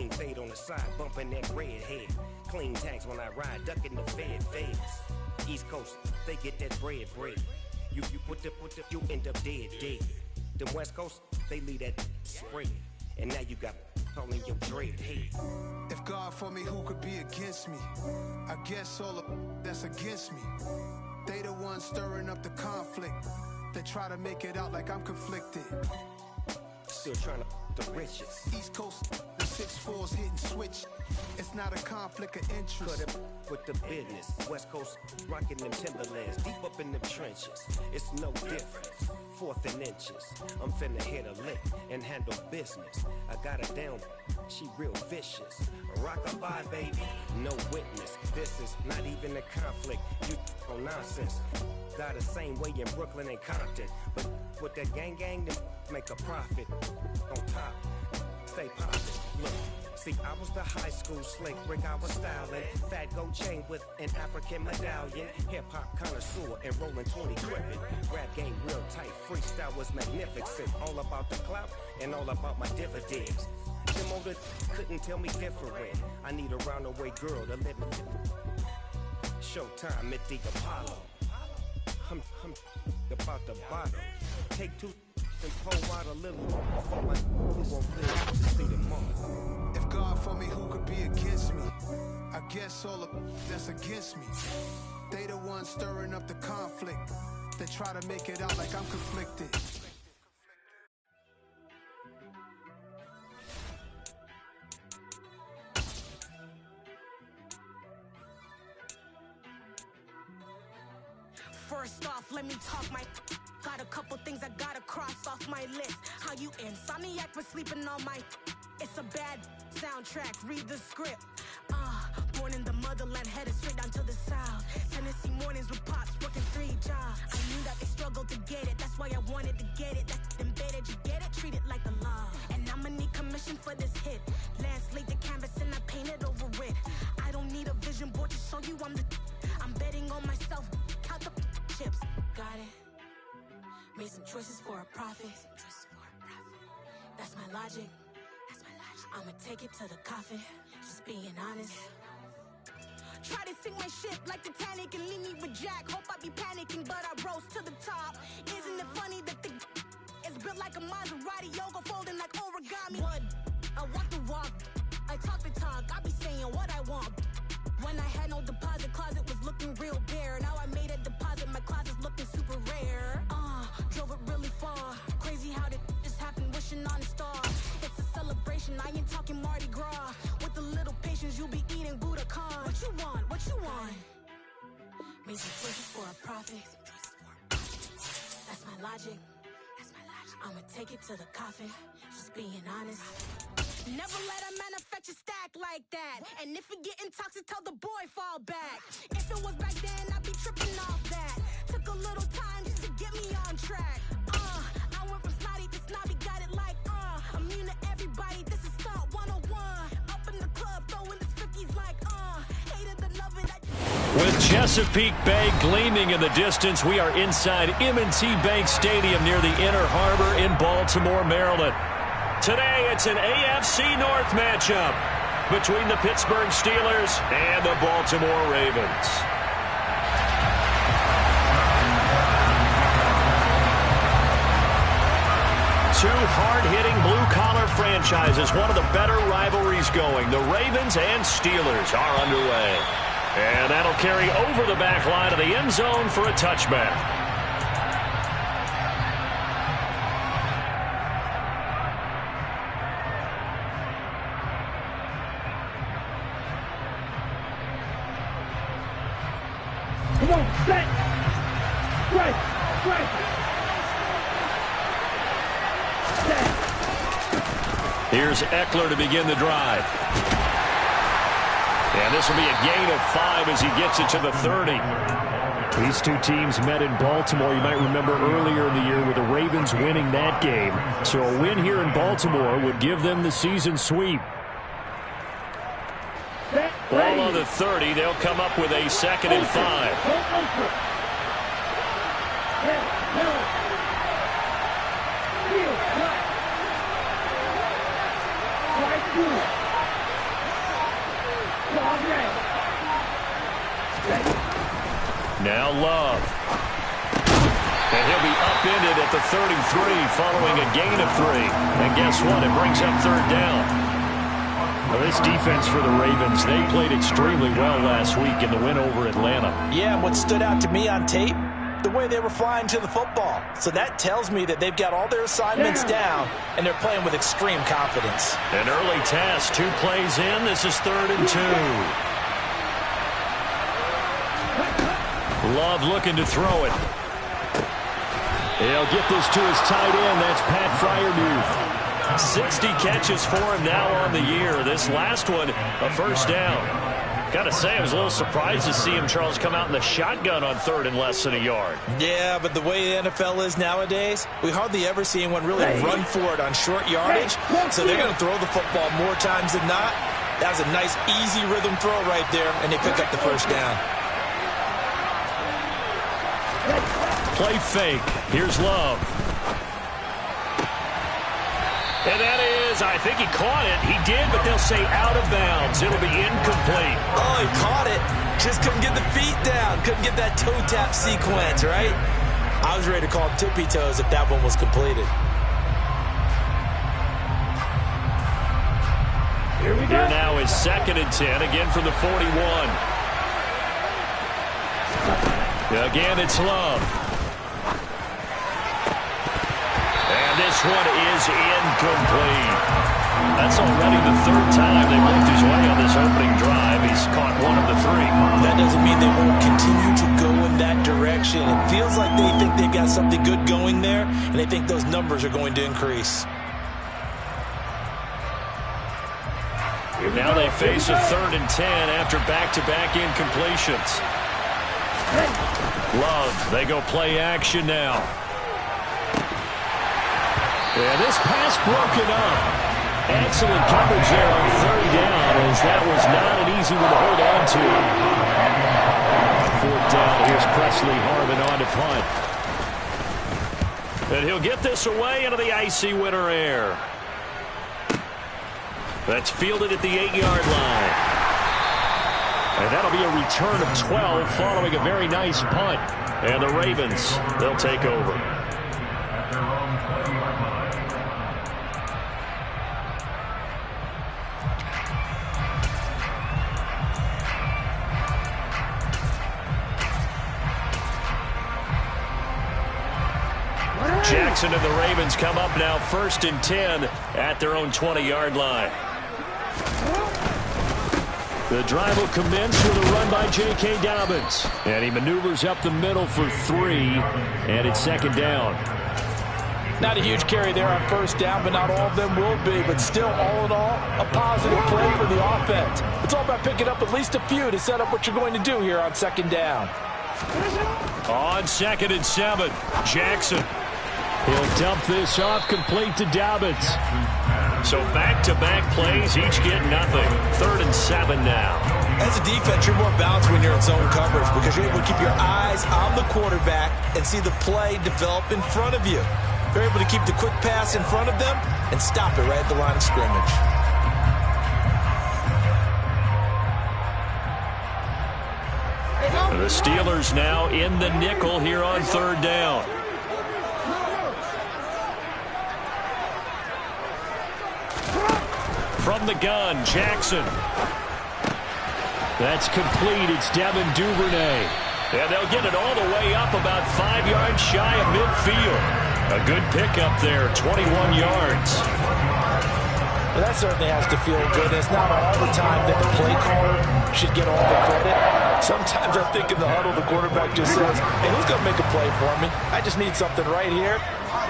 Clean fade on the side, bumping that red head. Clean tags when I ride, ducking the feds. East Coast, they get that bread. You you end up dead. Them West Coast, they leave that spread. And now you got calling your dread head. If God for me, who could be against me? I guess all of that's against me. They the ones stirring up the conflict. They try to make it out like I'm conflicted. Still trying to the riches. East Coast, the 6'4's hitting switch. It's not a conflict of interest. Cut up with the business. West Coast rocking them Timberlands, deep up in them trenches. It's no difference. 4th and inches. I'm finna hit a lick and handle business. I got her down, she real vicious. Rock-a-bye, baby, no witness. This is not even a conflict. You on nonsense. Got the same way in Brooklyn and Compton, but with that gang, then make a profit on top. Stay positive. Look. See, I was the high school slick Rick, I was styling. Fat gold chain with an African medallion. Hip-hop connoisseur and rolling 20 crippin'. Rap game real tight, freestyle was magnificent. All about the clout and all about my dividends. Them older couldn't tell me different. I need a roundaway girl to live with. Showtime at the Apollo. I'm about the bottom. Take 2 and pour out a little for my who won't live to see tomorrow. If God for me, who could be against me? I guess all of that's against me. They the ones stirring up the conflict. They try to make it out like I'm conflicted. First off, let me talk my. Got a couple things I gotta cross off my list. How you insomniac for sleeping on my. It's a bad soundtrack, read the script. Born in the motherland, headed straight down to the south. Tennessee mornings with pops, working 3 jobs. I knew that they struggled to get it, that's why I wanted to get it. That's embedded, you get it, treat it like a law. And I'ma need commission for this hit. Lance laid the canvas and I painted over it. I don't need a vision board to show you I'm betting on myself, count the chips. Got it. Made some choices for a profit. That's my logic. I'ma take it to the coffin, just being honest. Try to sink my ship like Titanic and leave me with Jack. Hope I be panicking, but I rose to the top. Isn't it funny that the is built like a Maserati, yoga folding like origami? What? I walk the walk, I talk the talk, I be saying what I want. When I had no deposit, closet was looking real bare. Now I made a deposit, my closet's looking super rare. Drove it really far. Crazy how did just happen, wishing on a star. It's a celebration, I ain't talking Mardi Gras. With a little patience, you'll be eating Budokan. What you want? What you want? Made some choices for a profit. That's my logic. I'ma take it to the coffin, just being honest. Never let a manufacture stack like that. And if it getting toxic, tell the boy fall back. If it was back then, I'd be tripping off that. Took a little time just to get me on track. I went from snotty to snobby, got it like immune to everybody, this is Stunt 101. Up in the club, throwing the cookies like hated the love it. With Chesapeake Bay gleaming in the distance, we are inside M&T Bank Stadium near the Inner Harbor in Baltimore, Maryland. Today, it's an AFC North matchup between the Pittsburgh Steelers and the Baltimore Ravens. Two hard-hitting blue-collar franchises, one of the better rivalries going. The Ravens and Steelers are underway. And that'll carry over the back line of the end zone for a touchback. Come on, set! Strike! Strike! Set! Here's Eckler to begin the drive. And this will be a gain of 5 as he gets it to the 30. These two teams met in Baltimore. You might remember earlier in the year with the Ravens winning that game. So a win here in Baltimore would give them the season sweep. Ball on the 30. They'll come up with a 2nd and 5. Now Love. And he'll be upended at the 33 following a gain of 3. And guess what? It brings up third down. Well, this defense for the Ravens, they played extremely well last week in the win over Atlanta. Yeah, and what stood out to me on tape, the way they were flying to the football. So that tells me that they've got all their assignments down, and they're playing with extreme confidence. An early test, 2 plays in. This is 3rd and 2. Love looking to throw it. He'll get this to his tight end. That's Pat Freiermuth. 60 catches for him now on the year. This last one, a first down. Got to say, I was a little surprised to see him, Charles, come out in the shotgun on 3rd and less than a yard. Yeah, but the way the NFL is nowadays, we hardly ever see anyone really run for it on short yardage. So they're going to throw the football more times than not. That was a nice, easy rhythm throw right there, and they pick up the first down. Play fake. Here's Love. And that is, I think he caught it. He did, but they'll say out of bounds. It'll be incomplete. Oh, he caught it. Just couldn't get the feet down. Couldn't get that toe tap sequence, right? I was ready to call tippy toes if that one was completed. Here now is 2nd and 10, again from the 41. Again, it's Love. And this one is incomplete. That's already the 3rd time they've looked his way on this opening drive. He's caught 1 of the 3. That doesn't mean they won't continue to go in that direction. It feels like they think they've got something good going there, and they think those numbers are going to increase. Now they face a 3rd and 10 after back-to-back incompletions. Love, they go play action now. Yeah, this pass broken up. Excellent coverage there on 3rd down, as that was not an easy one to hold on to. 4th down, here's Presley Harvin on to punt. And he'll get this away into the icy winter air. That's fielded at the 8-yard line. And that'll be a return of 12 following a very nice punt. And the Ravens, they'll take over. Jackson and the Ravens come up now 1st and 10 at their own 20-yard line. The drive will commence with a run by J.K. Dobbins. And he maneuvers up the middle for 3, and it's 2nd down. Not a huge carry there on 1st down, but not all of them will be. But still, all in all, a positive play for the offense. It's all about picking up at least a few to set up what you're going to do here on 2nd down. On 2nd and 7, Jackson. He'll dump this off complete to Dobbins. So back-to-back plays, each get nothing. 3rd and 7 now. As a defense, you're more balanced when you're in zone coverage because you're able to keep your eyes on the quarterback and see the play develop in front of you. You're able to keep the quick pass in front of them and stop it right at the line of scrimmage. The Steelers now in the nickel here on 3rd down. From the gun, Jackson. That's complete. It's Devin Duvernay. And they'll get it all the way up about 5 yards shy of midfield. A good pickup there, 21 yards. Well, that certainly has to feel good. It's not all the time that the play caller should get all the credit. Sometimes I think in the huddle, the quarterback just says, hey, who's going to make a play for me? I just need something right here.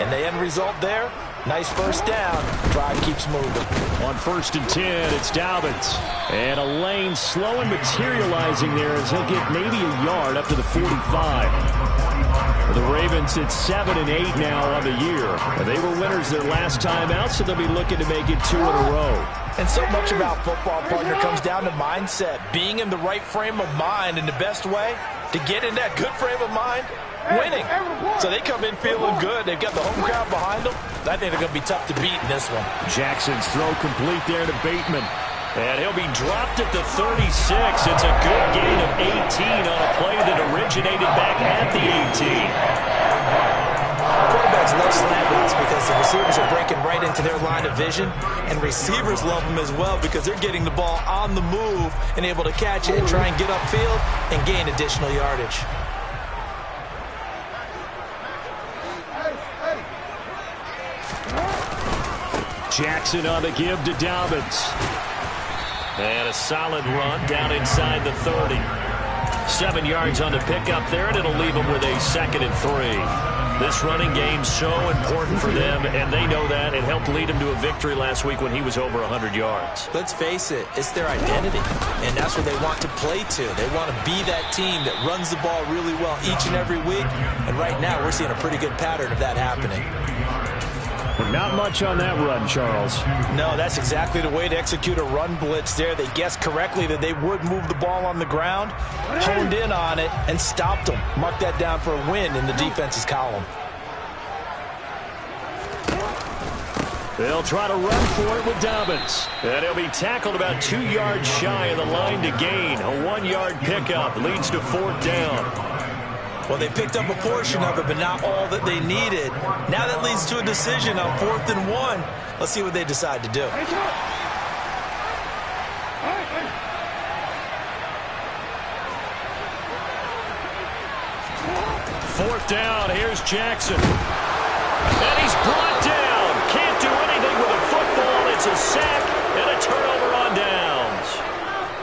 And the end result there, nice 1st down. Drive keeps moving. On 1st and 10, it's Dobbins. And a lane slow and materializing there as he'll get maybe a yard up to the 45. The Ravens at 7 and 8 now on the year. And they were winners their last time out, so they'll be looking to make it 2 in a row. And so much about football, partner, comes down to mindset. Being in the right frame of mind, and the best way to get in that good frame of mind, winning. So they come in feeling good. They've got the home crowd behind them. I think they're going to be tough to beat in this one. Jackson's throw complete there to Bateman. And he'll be dropped at the 36. It's a good gain of 18 on a play that originated back at the 18. Quarterbacks love slant routes because the receivers are breaking right into their line of vision, and receivers love them as well because they're getting the ball on the move and able to catch it and try and get upfield and gain additional yardage. Jackson on the give to Dobbins. And a solid run down inside the 30. 7 yards on the pickup there, and it'll leave them with a 2nd and 3. This running game's so important for them, and they know that. It helped lead them to a victory last week when he was over 100 yards. Let's face it, it's their identity, and that's what they want to play to. They want to be that team that runs the ball really well each and every week, and right now we're seeing a pretty good pattern of that happening. Not much on that run, Charles. No, that's exactly the way to execute a run blitz there. They guessed correctly that they would move the ball on the ground, honed in on it, and stopped them. Mark that down for a win in the defense's column. They'll try to run for it with Dobbins. And he'll be tackled about 2 yards shy of the line to gain. A 1-yard pickup leads to 4th down. Well, they picked up a portion of it, but not all that they needed. Now that leads to a decision on 4th and 1. Let's see what they decide to do. 4th down. Here's Jackson. And he's brought down. Can't do anything with a football. It's a sack and a turnover on downs.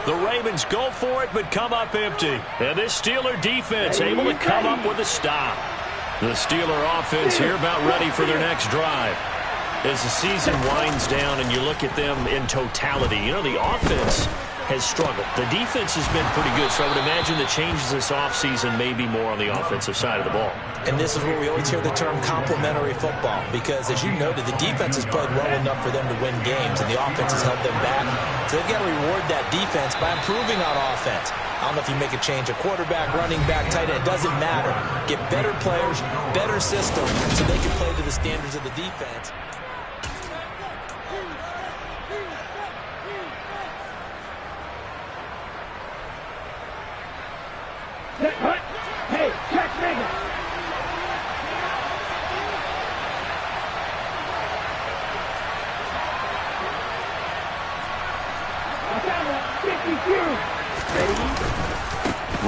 The Ravens go for it, but come up empty. And this Steeler defense able to come up with a stop. The Steeler offense here about ready for their next drive. As the season winds down and you look at them in totality, you know, the offense has struggled. The defense has been pretty good, so I would imagine the changes this offseason may be more on the offensive side of the ball. And this is where we always hear the term complementary football, because as you noted, the defense has played well enough for them to win games, and the offense has held them back. So they've got to reward that defense by improving on offense. I don't know if you make a change, a quarterback, running back, tight end, it doesn't matter. Get better players, better system, so they can play to the standards of the defense. Hey, check nigga. I got one. 52.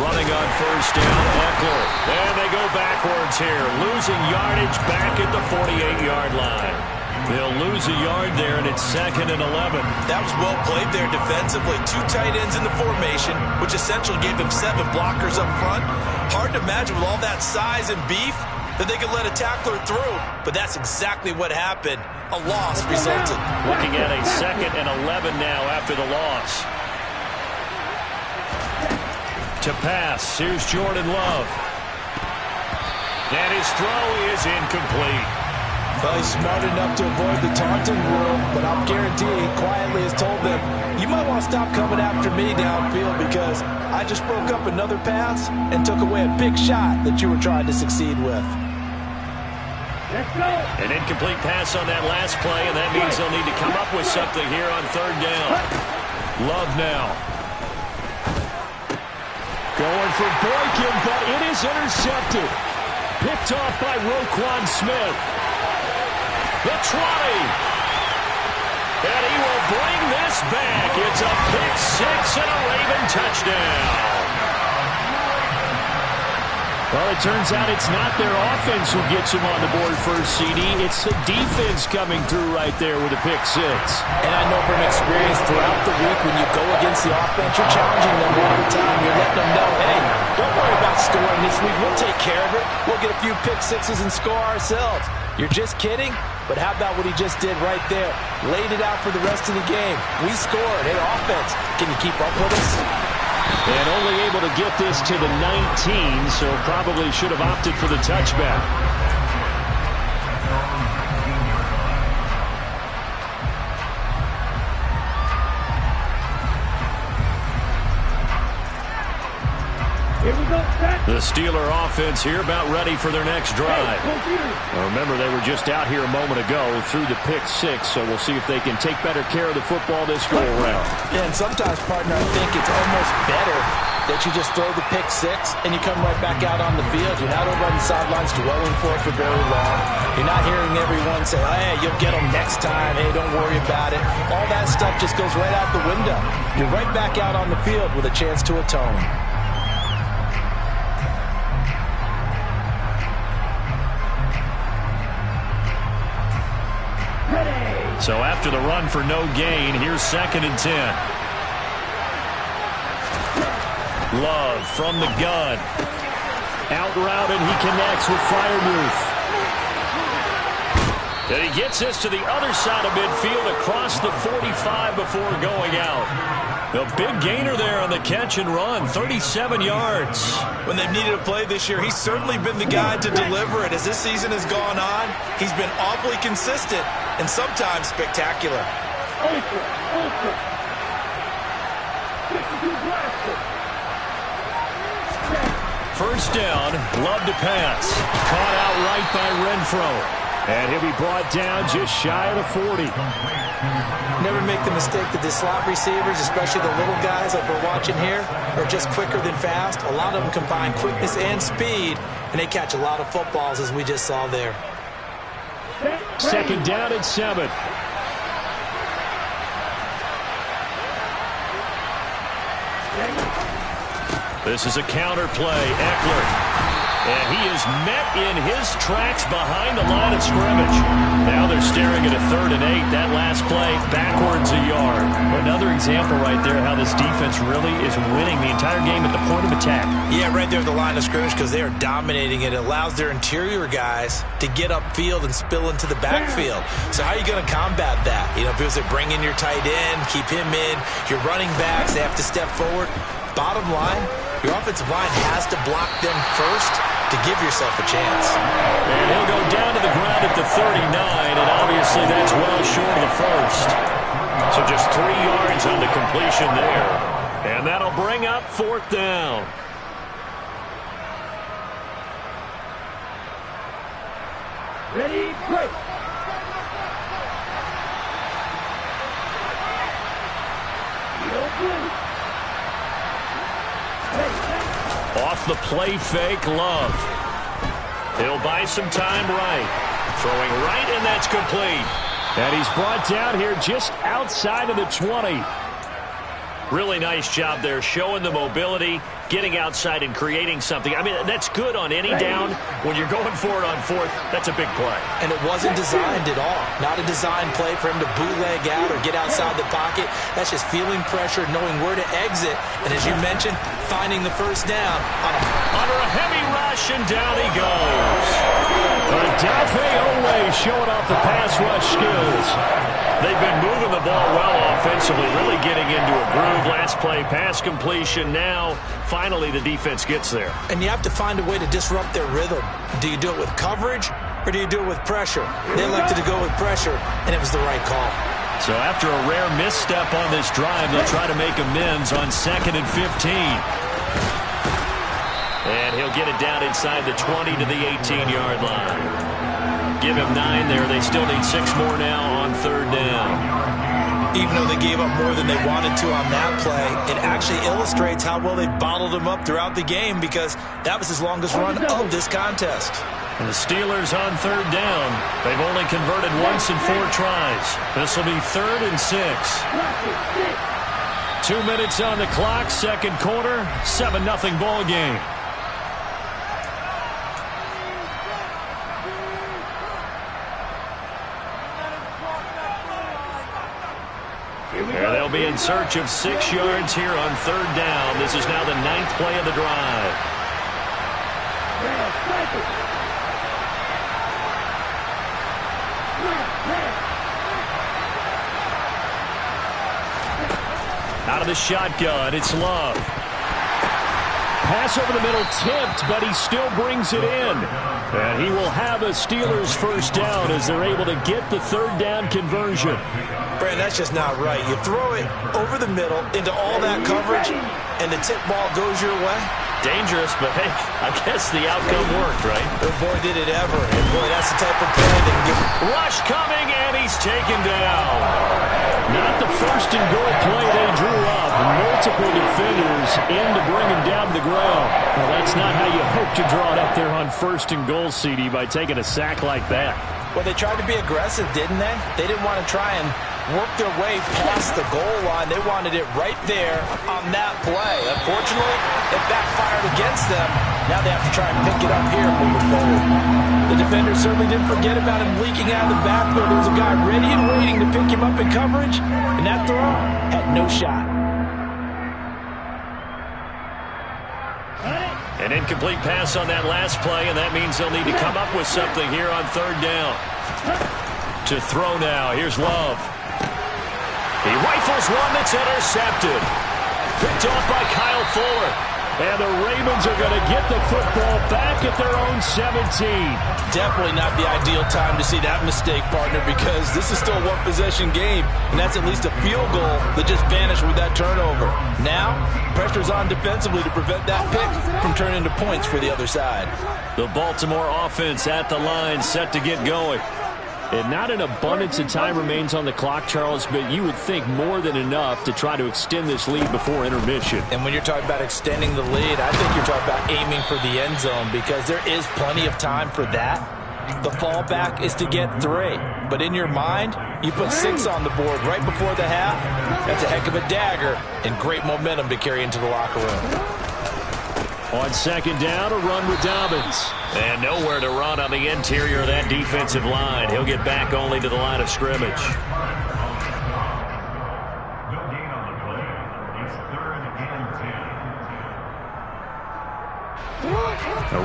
Running on 1st down, Eckler. And they go backwards here, losing yardage back at the 48-yard line. They'll lose a yard there, and it's 2nd and 11. That was well played there defensively. 2 tight ends in the formation, which essentially gave them 7 blockers up front. Hard to imagine with all that size and beef that they could let a tackler through. But that's exactly what happened. A loss resulted. Looking at a 2nd and 11 now after the loss. To pass, here's Jordan Love. And his throw is incomplete. Well, he's smart enough to avoid the taunting rule, but I'll guarantee he quietly has told them, you might want to stop coming after me downfield because I just broke up another pass and took away a big shot that you were trying to succeed with. Let's go. An incomplete pass on that last play, and that means they'll need to come up with something here on 3rd down. Love now. Going for Boykin, but it is intercepted. Picked off by Roquan Smith. The 20. And he will bring this back. It's a pick 6 and a Raven touchdown. Well, it turns out it's not their offense who gets him on the board first, CD. It's the defense coming through right there with a pick 6. And I know from experience throughout the week when you go against the offense, you're challenging them all the time. You're letting them know, hey, don't worry about scoring this week. We'll take care of it. We'll get a few pick 6s and score ourselves. You're just kidding? But how about what he just did right there? Laid it out for the rest of the game. We scored. Hey, offense, can you keep up with us? And only able to get this to the 19, so probably should have opted for the touchback. The Steeler offense here about ready for their next drive. Now remember, they were just out here a moment ago through the pick 6, so we'll see if they can take better care of the football this go-around. Yeah, and sometimes, partner, I think it's almost better that you just throw the pick 6 and you come right back out on the field. You're not over on the sidelines dwelling for it for very long. You're not hearing everyone say, hey, you'll get them next time. Hey, don't worry about it. All that stuff just goes right out the window. You're right back out on the field with a chance to atone. So after the run for no gain, here's 2nd and 10. Love from the gun. Out route, and he connects with Freiermuth. And he gets this to the other side of midfield across the 45 before going out. The big gainer there on the catch and run, 37 yards. When they've needed a play this year, he's certainly been the guy to deliver it. As this season has gone on, he's been awfully consistent and sometimes spectacular. First down, Love to pass. Caught out right by Renfro. And he'll be brought down just shy of the 40. Never make the mistake that the slot receivers, especially the little guys like we're watching here, are just quicker than fast. A lot of them combine quickness and speed, and they catch a lot of footballs, as we just saw there. 2nd down and 7. This is a counter play. Eckler. And he is met in his tracks behind the line of scrimmage. Now they're staring at a 3rd and 8. That last play, backwards a yard. Another example right there how this defense really is winning the entire game at the point of attack. Yeah, right there at the line of scrimmage because they are dominating it. It allows their interior guys to get upfield and spill into the backfield. So how are you going to combat that? You know, people say bring in your tight end, keep him in. Your running backs, they have to step forward. Bottom line, your offensive line has to block them first to give yourself a chance. And he'll go down to the ground at the 39, and obviously that's well short of the first. So just 3 yards on the completion there. And that'll bring up 4th down. Ready, break. Off the play fake, Love. He'll buy some time right. Throwing right, and that's complete. And he's brought down here just outside of the 20. Really nice job there, showing the mobility, getting outside and creating something. I mean, that's good on any down. When you're going for it on 4th, that's a big play. And it wasn't designed at all. Not a designed play for him to bootleg out or get outside the pocket. That's just feeling pressure, knowing where to exit. And as you mentioned, finding the first down under a heavy rush, and down he goes. Odafe Oweh showing off the pass rush skills. They've been moving the ball well offensively, really getting into a groove. Last play, pass completion. Now, finally, the defense gets there. And you have to find a way to disrupt their rhythm. Do you do it with coverage, or do you do it with pressure? They elected to go with pressure, and it was the right call. So after a rare misstep on this drive, they'll try to make amends on 2nd and 15. And he'll get it down inside the 20 to the 18-yard line. Give him 9 there. They still need 6 more now on 3rd down. Even though they gave up more than they wanted to on that play, it actually illustrates how well they bottled him up throughout the game, because that was his longest run of this contest. And the Steelers on 3rd down. They've only converted once in 4 tries. This will be 3rd and 6. 2 minutes on the clock, 2nd quarter, 7-0 ball game. And they'll be in search of 6 yards here on 3rd down. This is now the 9th play of the drive. Out of the shotgun, it's Love. Pass over the middle tipped, but he still brings it in. And he will have a Steelers first down as they're able to get the 3rd down conversion. Brandon, that's just not right. You throw it over the middle into all that coverage, and the tip ball goes your way. Dangerous, but hey, I guess the outcome worked, right? Oh, boy, did it ever. And boy, that's the type of play that can give. Rush coming, and he's taken down. Not the first and goal play they drew up. Multiple defenders in to bring him down to the ground. Well, that's not how you hope to draw it up there on first and goal, CD, by taking a sack like that. Well, they tried to be aggressive, didn't they? They didn't want to try and work their way past the goal line. They wanted it right there on that play. Unfortunately, it backfired against them. Now they have to try and pick it up here moving forward. The defender certainly didn't forget about him leaking out of the backfield. There was a guy ready and waiting to pick him up in coverage, and that throw had no shot. An incomplete pass on that last play, and that means they'll need to come up with something here on third down. To throw now, here's Love. He rifles one that's intercepted. Picked off by Kyle Fuller. And the Ravens are going to get the football back at their own 17. Definitely not the ideal time to see that mistake, partner, because this is still a one-possession game, and that's at least a field goal that just vanished with that turnover. Now, pressure's on defensively to prevent that pick from turning into points for the other side. The Baltimore offense at the line, set to get going. And not an abundance of time remains on the clock, Charles, but you would think more than enough to try to extend this lead before intermission. And when you're talking about extending the lead, I think you're talking about aiming for the end zone, because there is plenty of time for that. The fallback is to get 3. But in your mind, you put 6 on the board right before the half. That's a heck of a dagger and great momentum to carry into the locker room. On second down, a run with Dobbins. And nowhere to run on the interior of that defensive line. He'll get back only to the line of scrimmage.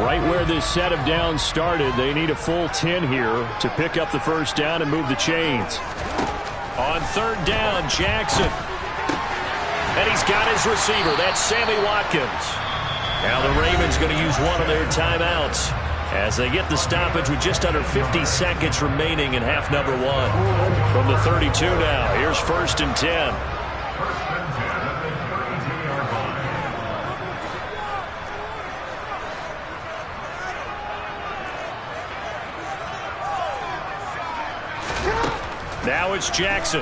Right where this set of downs started, they need a full 10 here to pick up the first down and move the chains. On third down, Jackson. And he's got his receiver. That's Sammy Watkins. Now the Ravens going to use one of their timeouts as they get the stoppage with just under 50 seconds remaining in half number 1. From the 32 now, here's first and 10. Now it's Jackson.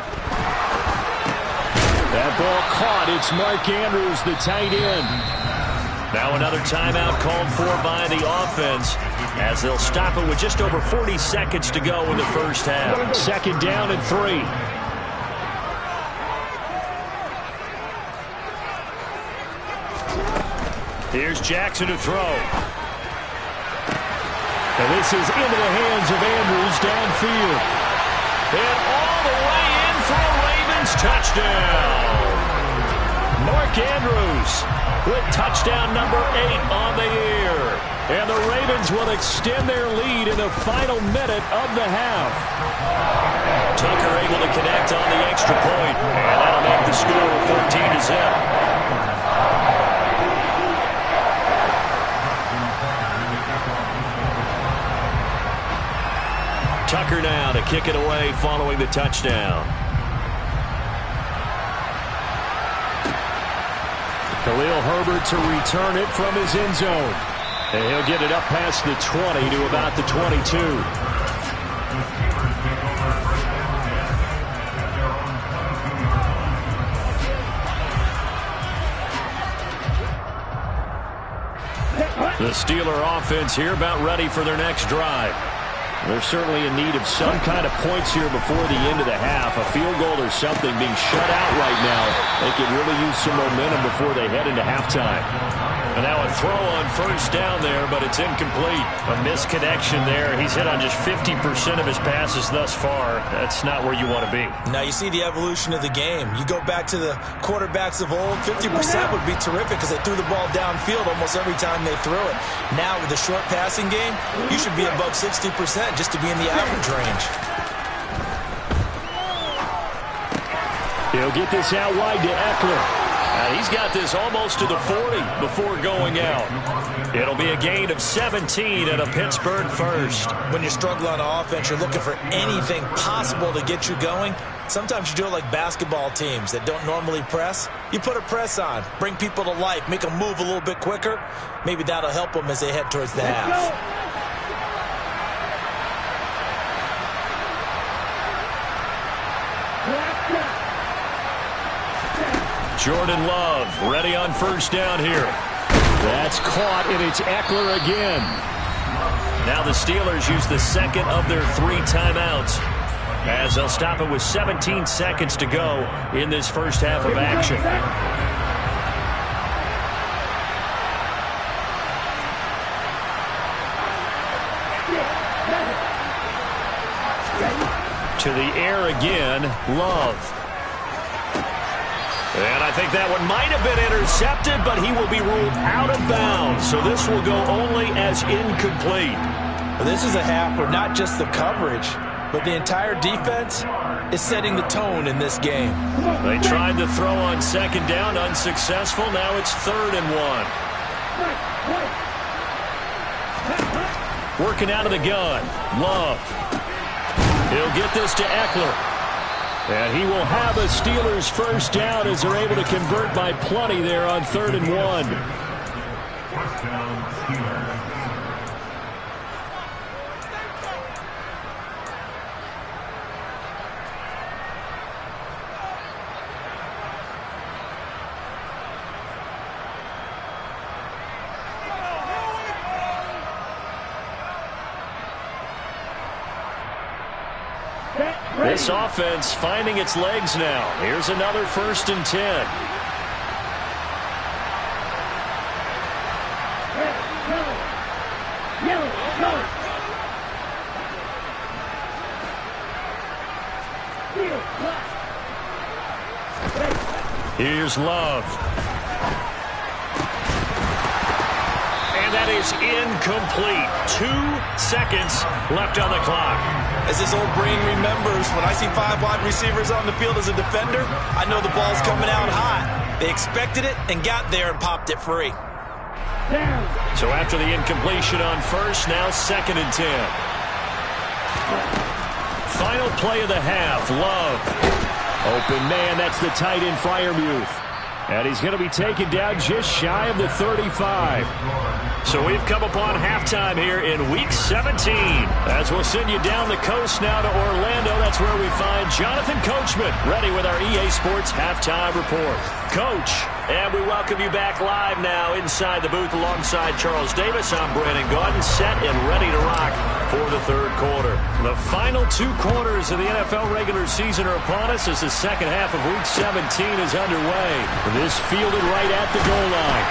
That ball caught. It's Mark Andrews, the tight end. Now another timeout called for by the offense as they'll stop it with just over 40 seconds to go in the first half. Second down and 3. Here's Jackson to throw. And this is into the hands of Andrews downfield. And all the way in for a Ravens touchdown. Mark Andrews with touchdown number 8 on the year. And the Ravens will extend their lead in the final minute of the half. Tucker able to connect on the extra point. And that'll make the score 14-0. Tucker now to kick it away following the touchdown. Khalil Herbert to return it from his end zone. And he'll get it up past the 20 to about the 22. The Steeler offense here about ready for their next drive. They're certainly in need of some kind of points here before the end of the half. A field goal or something being shut out right now. They could really use some momentum before they head into halftime. And now a throw on first down there, but it's incomplete. A misconnection there. He's hit on just 50% of his passes thus far. That's not where you want to be. Now you see the evolution of the game. You go back to the quarterbacks of old, 50% would be terrific because they threw the ball downfield almost every time they threw it. Now with the short passing game, you should be above 60% just to be in the average range. He'll get this out wide to Eckler. And he's got this almost to the 40 before going out. It'll be a gain of 17 and a Pittsburgh first. When you struggle on offense, you're looking for anything possible to get you going. Sometimes you do it like basketball teams that don't normally press. You put a press on, bring people to life, make them move a little bit quicker. Maybe that'll help them as they head towards the half. Jordan Love ready on first down here. That's caught, and it's Eckler again. Now the Steelers use the second of their 3 timeouts as they'll stop it with 17 seconds to go in this first half of action. To the air again, Love. And I think that one might have been intercepted, but he will be ruled out of bounds. So this will go only as incomplete. This is a half where not just the coverage, but the entire defense is setting the tone in this game. They tried to throw on second down, unsuccessful. Now it's 3rd and 1. Working out of the gun, Love. He'll get this to Eckler. And he will have a Steelers first down as they're able to convert by plenty there on 3rd and 1. First down, Steelers. This offense finding its legs now. Here's another 1st and 10. Here's Love. And that is incomplete. 2 seconds left on the clock. As this old brain remembers, when I see 5 wide receivers on the field as a defender, I know the ball's coming out hot. They expected it and got there and popped it free. So after the incompletion on first, now 2nd and 10. Final play of the half, Love. Open man, that's the tight end Freiermuth. And he's going to be taken down just shy of the 35. So we've come upon halftime here in Week 17. As we'll send you down the coast now to Orlando. That's where we find Jonathan Coachman ready with our EA Sports Halftime Report. Coach, and we welcome you back live now inside the booth alongside Charles Davis. I'm Brandon Gordon, set and ready to rock for the 3rd quarter. The final 2 quarters of the NFL regular season are upon us as the second half of Week 17 is underway. This fielded right at the goal line.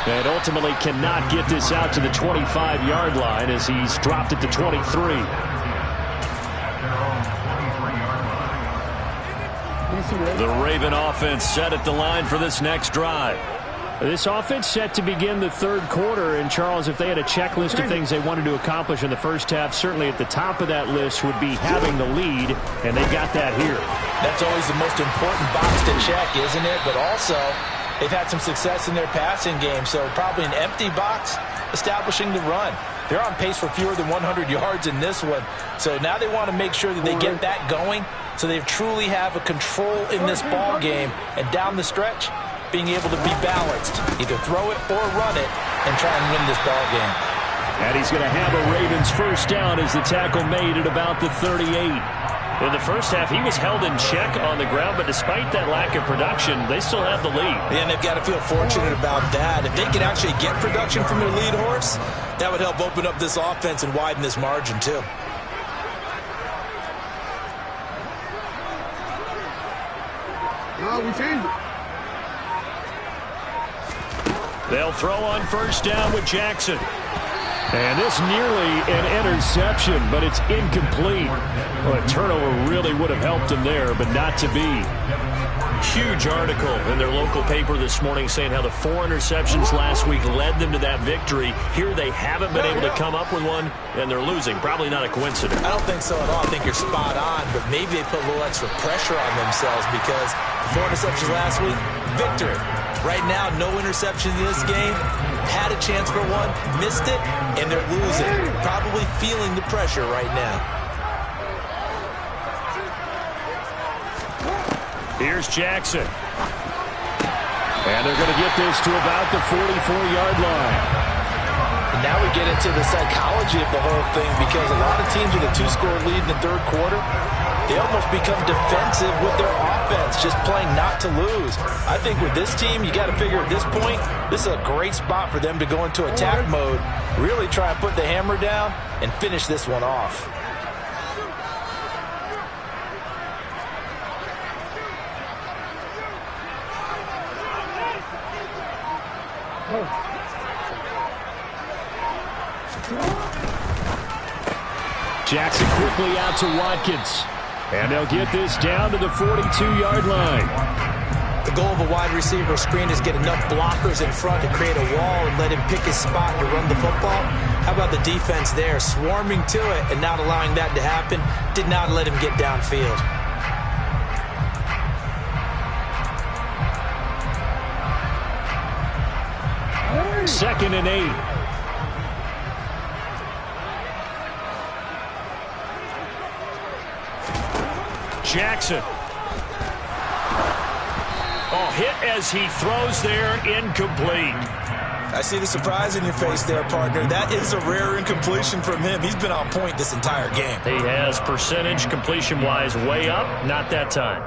And ultimately cannot get this out to the 25-yard line as he's dropped it to 23. The Raven offense set at the line for this next drive. This offense set to begin the 3rd quarter. And, Charles, if they had a checklist of things they wanted to accomplish in the first half, certainly at the top of that list would be having the lead, and they got that here. That's always the most important box to check, isn't it? But also, they've had some success in their passing game, so probably an empty box establishing the run. They're on pace for fewer than 100 yards in this one. So now they want to make sure that they get that going so they truly have a control in this ball game. And down the stretch, being able to be balanced. Either throw it or run it and try and win this ball game. And he's going to have a Ravens first down as the tackle made at about the 38. In the first half, he was held in check on the ground, but despite that lack of production, they still have the lead. And they've got to feel fortunate about that. If they can actually get production from their lead horse, that would help open up this offense and widen this margin, too. No, we changed it. They'll throw on first down with Jackson. And this nearly an interception, but it's incomplete. Well, a turnover really would have helped him there, but not to be. huge article in their local paper this morning saying how the 4 interceptions last week led them to that victory. Here they haven't been able to come up with one, and they're losing. Probably not a coincidence. I don't think so at all. I think you're spot on, but maybe they put a little extra pressure on themselves because 4 interceptions last week, victory. Right now, no interception in this game. Had a chance for one, missed it, and they're losing. Probably feeling the pressure right now. Here's Jackson. And they're going to get this to about the 44-yard line. And now we get into the psychology of the whole thing because a lot of teams with a 2-score lead in the third quarter, they almost become defensive with their offense, just playing not to lose. I think with this team, you got to figure at this point, this is a great spot for them to go into attack mode, really try and put the hammer down and finish this one off. Jackson quickly out to Watkins. And they'll get this down to the 42-yard line. The goal of a wide receiver screen is get enough blockers in front to create a wall and let him pick his spot to run the football. How about the defense there, swarming to it and not allowing that to happen? Did not let him get downfield. Second and 8. Jackson. Oh, hit as he throws there, incomplete. I see the surprise in your face there, partner. That is a rare incompletion from him. He's been on point this entire game. He has percentage completion-wise way up, not that time.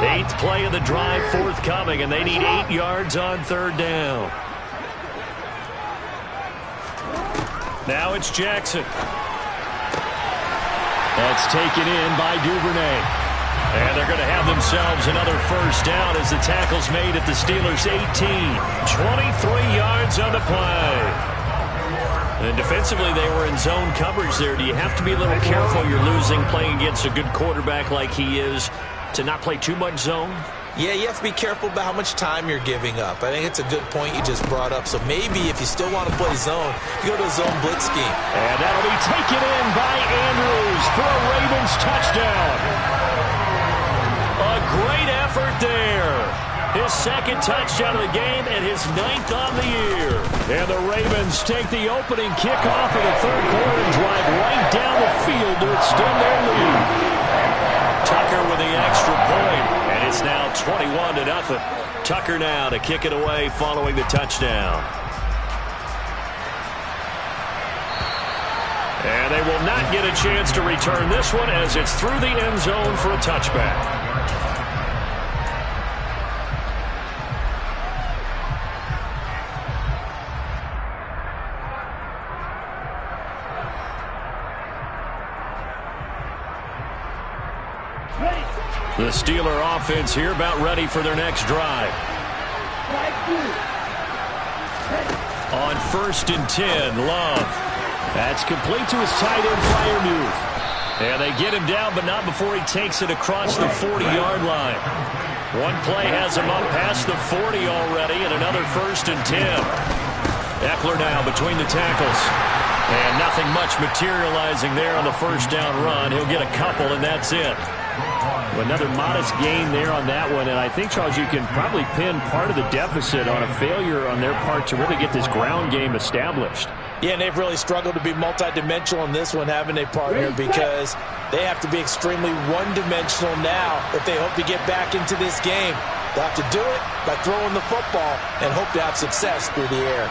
Eighth play of the drive forthcoming, and they need 8 yards on third down. Now it's Jackson. That's taken in by Duvernay. And they're going to have themselves another first down as the tackle's made at the Steelers' 18. 23 yards on the play. And defensively, they were in zone coverage there. Do you have to be a little careful? You're losing playing against a good quarterback like he is to not play too much zone? Yeah, you have to be careful about how much time you're giving up. I think it's a good point you just brought up. So maybe if you still want to play zone, you go to a zone blitz scheme. And that'll be taken in by Andrews for a Ravens touchdown. A great effort there. His second touchdown of the game and his 9th on the year. And the Ravens take the opening kickoff of the third quarter and drive right down the field to extend their lead. Tucker with the extra point, and it's now 21-0. Tucker now to kick it away following the touchdown. And they will not get a chance to return this one as it's through the end zone for a touchback. The Steeler offense here about ready for their next drive. On 1st and 10, Love. That's complete to his tight end Freiermuth. And they get him down, but not before he takes it across the 40-yard line. One play has him up past the 40 already, and another 1st and 10. Eckler now between the tackles. And nothing much materializing there on the first down run. He'll get a couple, and that's it. Another modest gain there on that one, and I think, Charles, you can probably pin part of the deficit on a failure on their part to really get this ground game established. Yeah, and they've really struggled to be multidimensional in this one, haven't they, partner? Because they have to be extremely one-dimensional now if they hope to get back into this game. They'll have to do it by throwing the football and hope to have success through the air.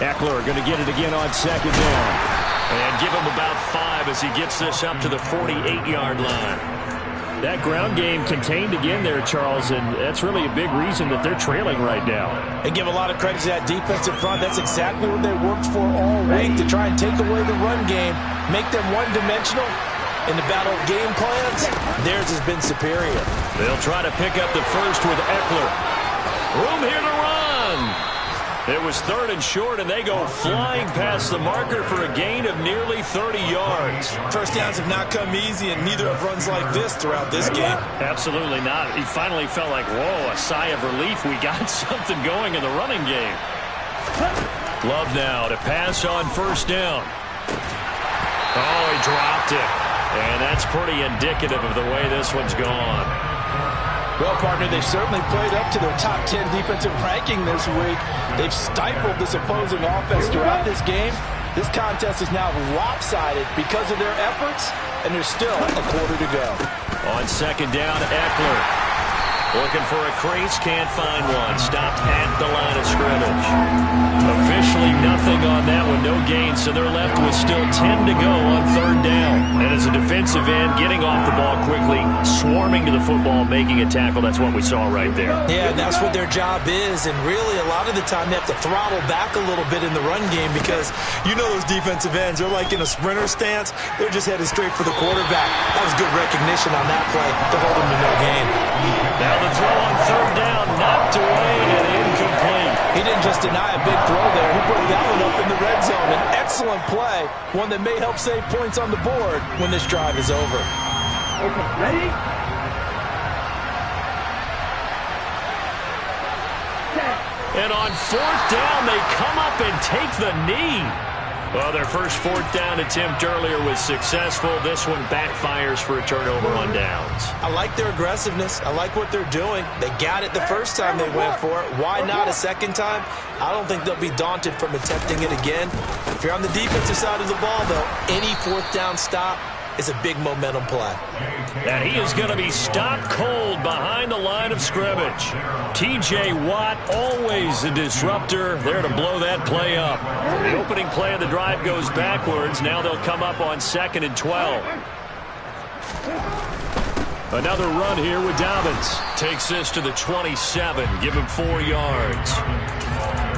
Eckler going to get it again on second down. And give him about 5 as he gets this up to the 48-yard line. That ground game contained again there, Charles, and that's really a big reason that they're trailing right now. And give a lot of credit to that defensive front. That's exactly what they worked for all week, to try and take away the run game, make them one-dimensional. In the battle of game plans, theirs has been superior. They'll try to pick up the first with Eckler. Room here to run. It was 3rd and short, and they go flying past the marker for a gain of nearly 30 yards. First downs have not come easy, and neither have runs like this throughout this game. Absolutely not. He finally felt like, whoa, a sigh of relief. We got something going in the running game. Love now to pass on 1st down. Oh, he dropped it. And that's pretty indicative of the way this one's gone. Well, partner, they certainly played up to their top 10 defensive ranking this week. They've stifled this opposing offense throughout this game. This contest is now lopsided because of their efforts, and there's still a quarter to go. On 2nd down, Eckler. Looking for a crease, can't find one. Stopped at the line of scrimmage. Officially nothing on that one, no gain, so they're left with still 10 to go on 3rd down. And as a defensive end, getting off the ball quickly, swarming to the football, making a tackle, that's what we saw right there. Yeah, and that's what their job is, and really a lot of the time they have to throttle back a little bit in the run game because you know those defensive ends, they're like in a sprinter stance, they're just headed straight for the quarterback. That was good recognition on that play to hold them to no gain. Now the throw on 3rd down, knocked away and incomplete. He didn't just deny a big throw there. He put that one up in the red zone. An excellent play, one that may help save points on the board when this drive is over. Okay, ready? And on 4th down, they come up and take the knee. Well, their first 4th down attempt earlier was successful. This one backfires for a turnover on downs. I like their aggressiveness. I like what they're doing. They got it the first time they went for it. Why not a second time? I don't think they'll be daunted from attempting it again. If you're on the defensive side of the ball, though, any 4th down stop is a big momentum play. And he is going to be stopped cold behind the line of scrimmage. T.J. Watt, always a disruptor, there to blow that play up. The opening play of the drive goes backwards. Now they'll come up on 2nd and 12. Another run here with Dobbins. Takes this to the 27. Give him 4 yards.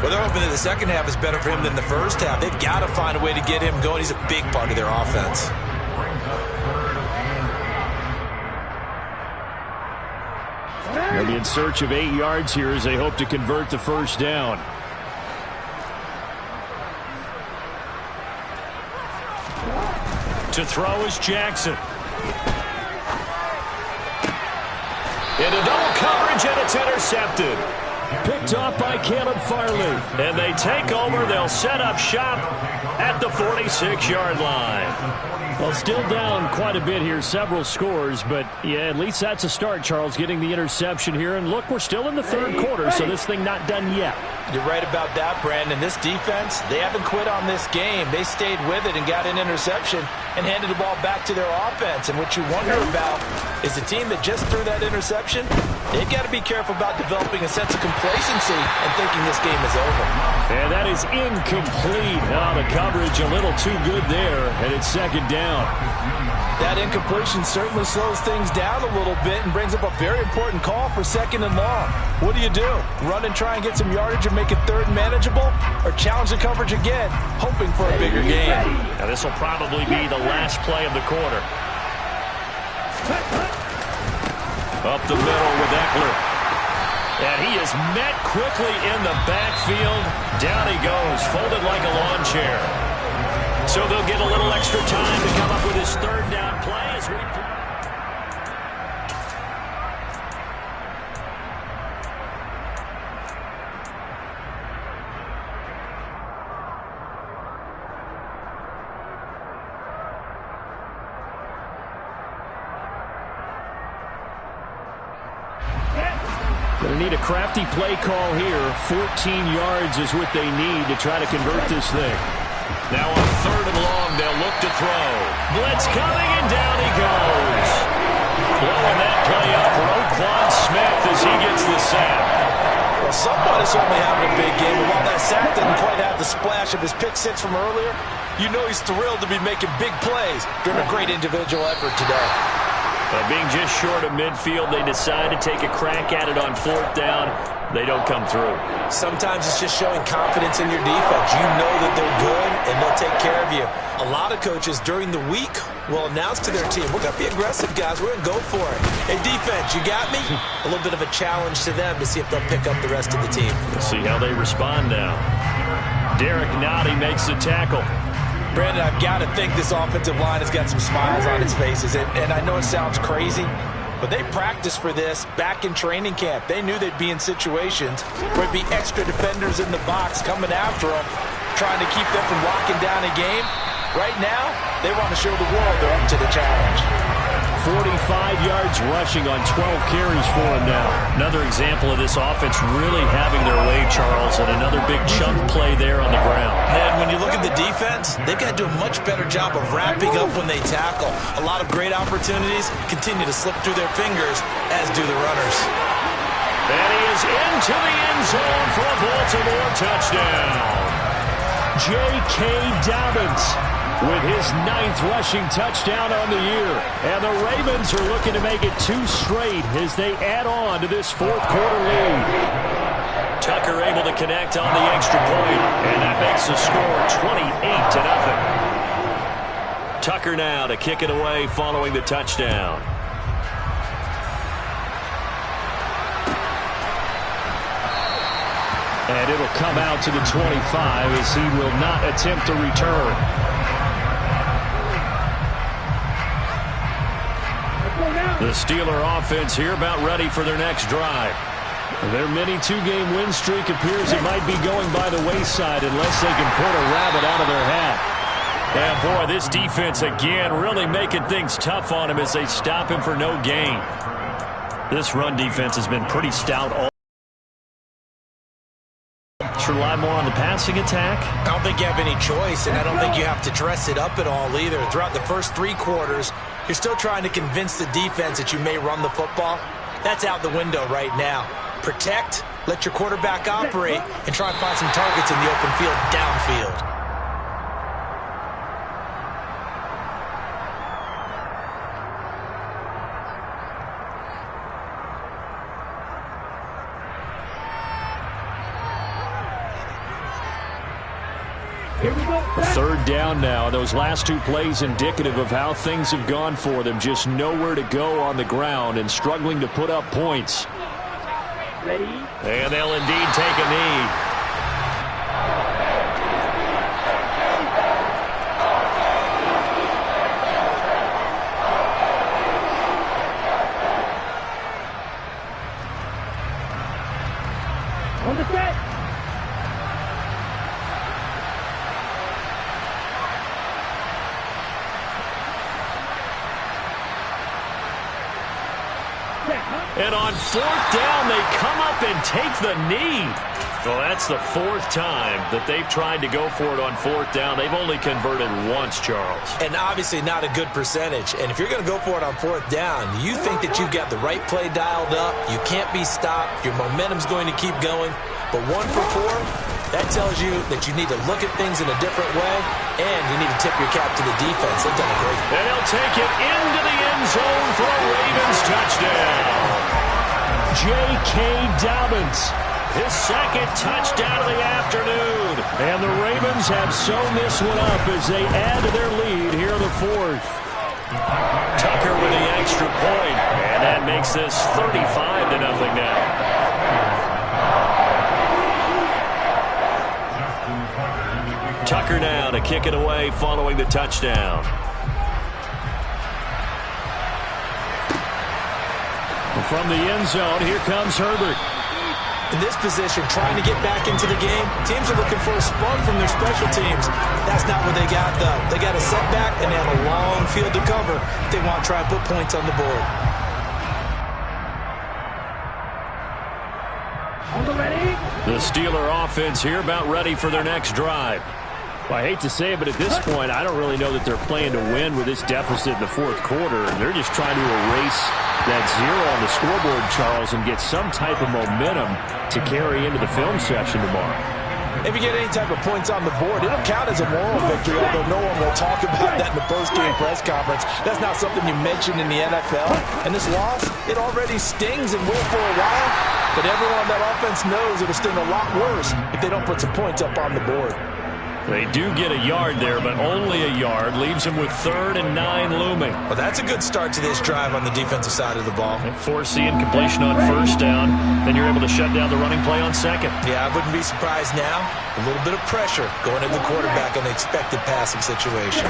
Well, they're hoping that the second half is better for him than the first half. They've got to find a way to get him going. He's a big part of their offense. They'll be in search of 8 yards here as they hope to convert the 1st down. To throw is Jackson. Into double coverage, and it's intercepted. Picked off by Caleb Farley. And they take over. They'll set up shop at the 46-yard line. Well, still down quite a bit here, several scores, but yeah, at least that's a start, Charles, getting the interception here. And look, we're still in the 3rd quarter, so this thing not done yet. You're right about that, Brandon. This defense, they haven't quit on this game. They stayed with it and got an interception and handed the ball back to their offense. And what you wonder about is the team that just threw that interception, they've got to be careful about developing a sense of complacency and thinking this game is over. And that is incomplete. Now the coverage a little too good there, and it's 2nd down. That incompletion certainly slows things down a little bit and brings up a very important call for 2nd and long. What do you do? Run and try and get some yardage and make it 3rd manageable? Or challenge the coverage again, hoping for a bigger gain? Now this will probably be the last play of the quarter. Up the middle with Eckler. And he is met quickly in the backfield. Down he goes, folded like a lawn chair. So they'll get a little extra time to come up with his 3rd down play as we... Going to need a crafty play call here. 14 yards is what they need to try to convert this thing. Now on 3rd and long, they'll look to throw. Blitz coming, and down he goes. Blowing that play up, Roquan Smith as he gets the sack. Well, somebody certainly having a big game, but while that sack didn't quite have the splash of his pick six from earlier, you know he's thrilled to be making big plays during a great individual effort today. Being just short of midfield, they decide to take a crack at it on 4th down. They don't come through. Sometimes it's just showing confidence in your defense. You know that they're good, and they'll take care of you. A lot of coaches during the week will announce to their team, we're going to be aggressive, guys. We're going to go for it. Hey, defense, you got me? A little bit of a challenge to them to see if they'll pick up the rest of the team. We'll see how they respond now. Derek Nottie makes the tackle. Brandon, I've got to think this offensive line has got some smiles on its faces. And I know it sounds crazy, but they practiced for this back in training camp. They knew they'd be in situations where it'd be extra defenders in the box coming after them, trying to keep them from locking down a game. Right now, they want to show the world they're up to the challenge. 45 yards rushing on 12 carries for him now. Another example of this offense really having their way, Charles, and another big chunk play there on the ground. And when you look at the defense, they've got to do a much better job of wrapping up when they tackle. A lot of great opportunities continue to slip through their fingers, as do the runners. And he is into the end zone for a Baltimore touchdown. J.K. Dobbins with his 9th rushing touchdown on the year. And the Ravens are looking to make it 2 straight as they add on to this 4th quarter lead. Tucker able to connect on the extra point, and that makes the score 28-0. Tucker now to kick it away following the touchdown. And it'll come out to the 25 as he will not attempt to return. The Steeler offense here about ready for their next drive. Their mini 2-game win streak appears it might be going by the wayside unless they can pull a rabbit out of their hat. And boy, this defense again really making things tough on him as they stop him for no gain. This run defense has been pretty stout all. Rely more on the passing attack? I don't think you have any choice, and I don't think you have to dress it up at all either. Throughout the first 3 quarters, you're still trying to convince the defense that you may run the football. That's out the window right now. Protect, let your quarterback operate, and try and find some targets in the open field downfield. Third down now. Those last 2 plays indicative of how things have gone for them. Just nowhere to go on the ground and struggling to put up points. Ready? And they'll indeed take a knee. On the set. And on 4th down, they come up and take the knee. Well, that's the 4th time that they've tried to go for it on 4th down. They've only converted once, Charles. And obviously not a good percentage. And if you're going to go for it on 4th down, you think that you've got the right play dialed up. You can't be stopped. Your momentum's going to keep going. But 1 for 4, that tells you that you need to look at things in a different way, and you need to tip your cap to the defense. They've done a great job. And they'll take it into the end zone for a Ravens touchdown. J.K. Dobbins, his 2nd touchdown of the afternoon. And the Ravens have sewn this one up as they add to their lead here in the 4th. Tucker with the extra point, and that makes this 35-0 now. Tucker now to kick it away following the touchdown. From the end zone, here comes Herbert. In this position, trying to get back into the game, teams are looking for a spark from their special teams. That's not what they got, though. They got a setback, and they have a long field to cover if they want to try and put points on the board. The Steeler offense here about ready for their next drive. Well, I hate to say it, but at this point, I don't really know that they're playing to win with this deficit in the 4th quarter. They're just trying to erase that 0 on the scoreboard, Charles, and get some type of momentum to carry into the film session tomorrow. If you get any type of points on the board, it'll count as a moral victory, although no one will talk about that in the post-game press conference. That's not something you mentioned in the NFL. And this loss, it already stings and will for a while, but everyone on that offense knows it'll sting a lot worse if they don't put some points up on the board. They do get a yard there, but only a yard. Leaves them with 3rd and 9 looming. Well, that's a good start to this drive on the defensive side of the ball. And force the incompletion on 1st down. Then you're able to shut down the running play on 2nd. Yeah, I wouldn't be surprised now. A little bit of pressure going into the quarterback in the expected passing situation.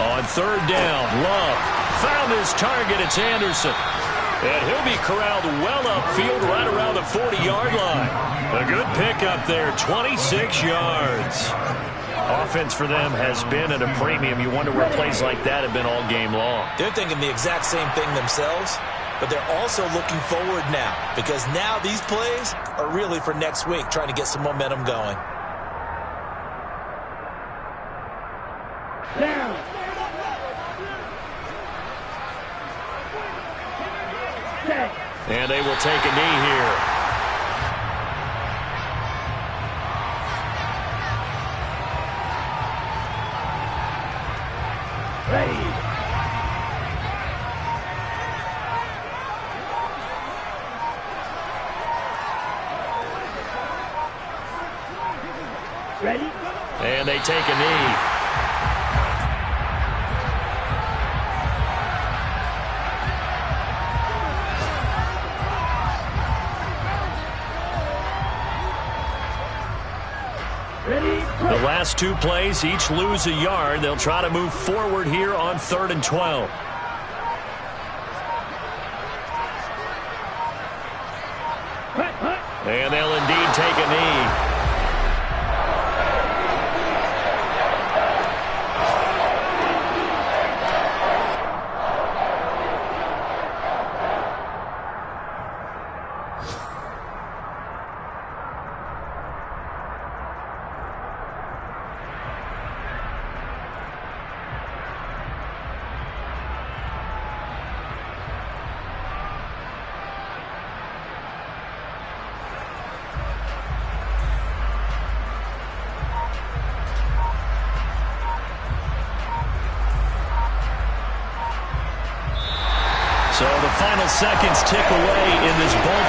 On 3rd down, Love found his target. It's Anderson. And he'll be corralled well upfield right around the 40-yard line. A good pickup there, 26 yards. Offense for them has been at a premium. You wonder where plays like that have been all game long. They're thinking the exact same thing themselves, but they're also looking forward now because now these plays are really for next week, trying to get some momentum going. Down. And they will take a knee here. Ready. Ready. And they take a knee. The last 2 plays, each lose a yard. They'll try to move forward here on 3rd and 12. And they'll indeed take a knee. So the final seconds tick away in this ball.